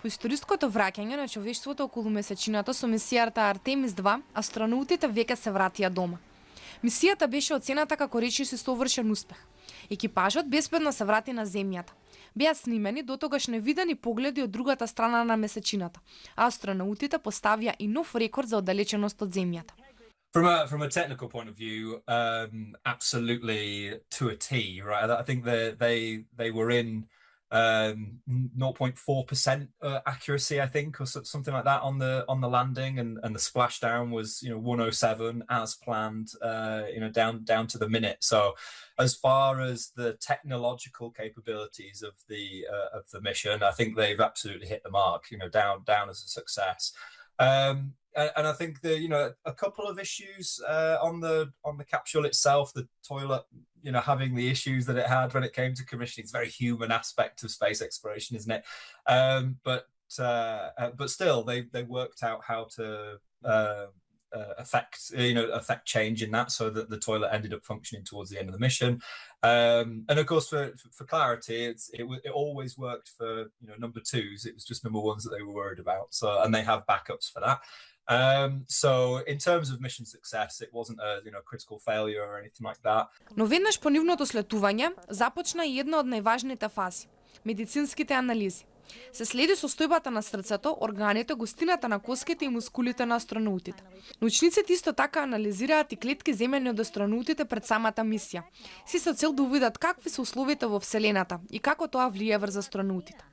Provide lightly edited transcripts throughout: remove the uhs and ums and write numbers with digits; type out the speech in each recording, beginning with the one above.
По историското враќање на човештвото околу месечината со мисијата Артемис 2, астронаутите веќе се вратија дома. Мисијата беше оценета како речиси совршен успех. Екипажот безбедно се врати на земјата. Беа снимени дотогаш невидени погледи од другата страна на месечината, а астронаутите поставија и нов рекорд за оддалеченост од земјата. From a technical point of view, absolutely to a T, right? I think they were in 0.4% accuracy, I think, or something like that on the landing, and the splashdown was 107 as planned, down to the minute. So as far as the technological capabilities of the mission, I think they've absolutely hit the mark. Down as a success. And I think a couple of issues on the capsule itself, the toilet, having the issues that it had when it came to commissioning. It's a very human aspect of space exploration, isn't it? But still, they worked out how to affect change in that, so that the toilet ended up functioning towards the end of the mission. And of course, for clarity, it always worked for number twos. It was just number ones that they were worried about. And they have backups for that. So in terms of mission success, it wasn't a critical failure or anything like that. Но веднаш по нивното слетување започна и една од најважните фази – медицинските анализи. Се следи состојбата на срцето, органите, густината на коските и мускулите на астронаутите. Научниците исто така анализираат и клетки земени од астронаутите пред самата мисија, си со цел да увидат какви се условите во Вселената и како тоа влијае врз астронаутите.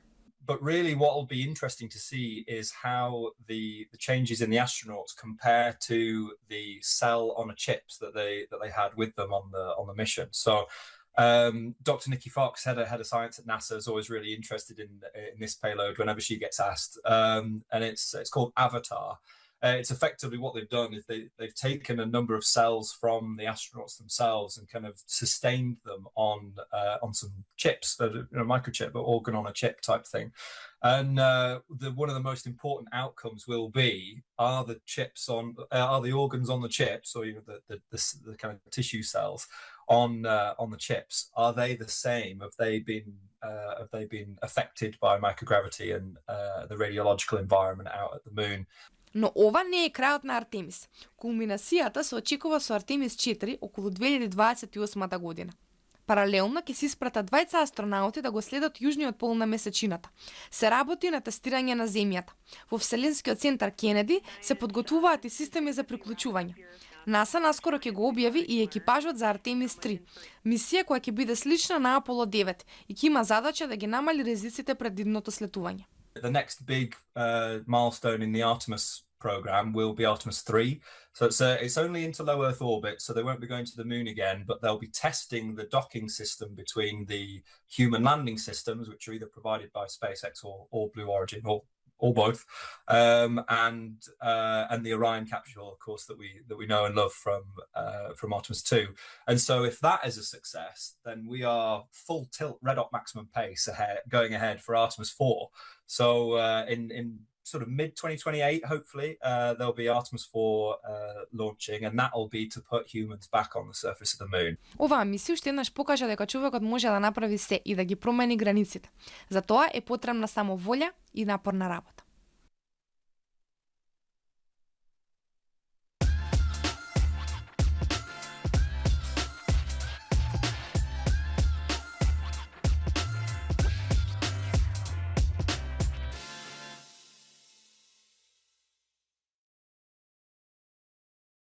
But really, what will be interesting to see is how the changes in the astronauts compare to the cell on a chips that they had with them on the mission. So, Dr. Nikki Fox, head of science at NASA, is always really interested in this payload whenever she gets asked, and it's called Avatar. It's effectively what they've done is they've taken a number of cells from the astronauts themselves and kind of sustained them on some chips, microchip or organ on a chip type thing. And one of the most important outcomes will be, are the organs on the chips, or the kind of tissue cells on the chips, are they the same? Have they been affected by microgravity and the radiological environment out at the moon? Но ова не е крајот на Артемис. Кулминацијата се очекува со Артемис 4 околу 2028 година. Паралелно ќе се испратат двајца астронаути да го следат јужниот пол на месечината. Се работи на тестирање на земјата. Во Вселенскиот центар Кенеди се подготвуваат и системи за приклучување. НАСА наскоро ќе го објави и екипажот за Артемис 3, мисија која ќе биде слична на Аполо 9 и ќе има задача да ги намали ризиците пред идното слетување. The next big milestone in the Artemis program will be Artemis 3. So it's only into low Earth orbit, so they won't be going to the moon again, but they'll be testing the docking system between the human landing systems, which are either provided by SpaceX or Blue Origin, or both, and the Orion capsule, of course, that we know and love from Artemis 2. And so if that is a success, then we are full tilt red hot maximum pace going ahead for Artemis 4. So in sort of mid 2028, hopefully, there'll be Artemis 4 launching, and that'll be to put humans back on the surface of the moon. Оваа мисија уште еднаш покажа дека човекот може да направи се и да ги промени границите. За тоа е потребна само волја и напорна работа.